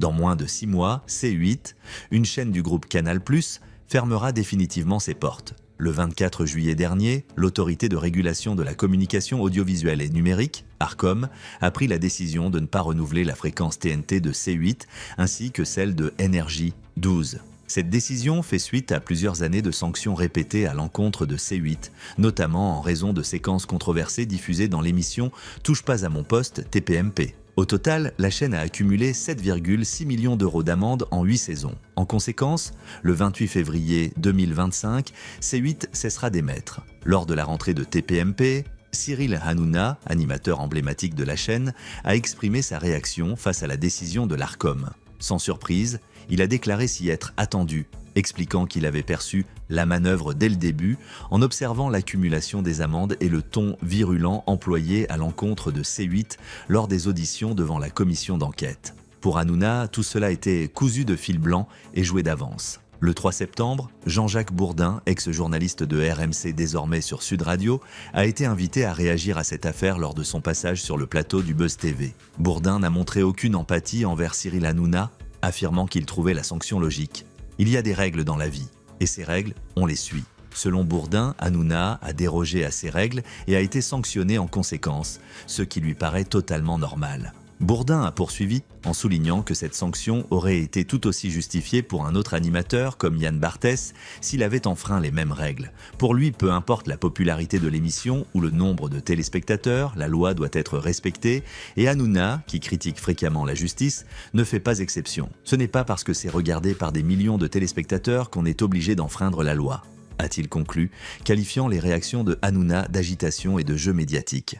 Dans moins de 6 mois, C8, une chaîne du groupe Canal+, fermera définitivement ses portes. Le 24 juillet dernier, l'autorité de régulation de la communication audiovisuelle et numérique, Arcom, a pris la décision de ne pas renouveler la fréquence TNT de C8 ainsi que celle de NRJ 12. Cette décision fait suite à plusieurs années de sanctions répétées à l'encontre de C8, notamment en raison de séquences controversées diffusées dans l'émission Touche pas à mon poste TPMP. Au total, la chaîne a accumulé 7,6 millions d'euros d'amende en 8 saisons. En conséquence, le 28 février 2025, C8 cessera d'émettre. Lors de la rentrée de TPMP, Cyril Hanouna, animateur emblématique de la chaîne, a exprimé sa réaction face à la décision de l'Arcom. Sans surprise, il a déclaré s'y être attendu, expliquant qu'il avait perçu la manœuvre dès le début en observant l'accumulation des amendes et le ton virulent employé à l'encontre de C8 lors des auditions devant la commission d'enquête. Pour Hanouna, tout cela était cousu de fil blanc et joué d'avance. Le 3 septembre, Jean-Jacques Bourdin, ex-journaliste de RMC désormais sur Sud Radio, a été invité à réagir à cette affaire lors de son passage sur le plateau du Buzz TV. Bourdin n'a montré aucune empathie envers Cyril Hanouna, affirmant qu'il trouvait la sanction logique. Il y a des règles dans la vie, et ces règles, on les suit. Selon Bourdin, Hanouna a dérogé à ces règles et a été sanctionné en conséquence, ce qui lui paraît totalement normal. Bourdin a poursuivi en soulignant que cette sanction aurait été tout aussi justifiée pour un autre animateur comme Yann Barthès s'il avait enfreint les mêmes règles. Pour lui, peu importe la popularité de l'émission ou le nombre de téléspectateurs, la loi doit être respectée et Hanouna, qui critique fréquemment la justice, ne fait pas exception. Ce n'est pas parce que c'est regardé par des millions de téléspectateurs qu'on est obligé d'enfreindre la loi, a-t-il conclu, qualifiant les réactions de Hanouna d'agitation et de jeu médiatique.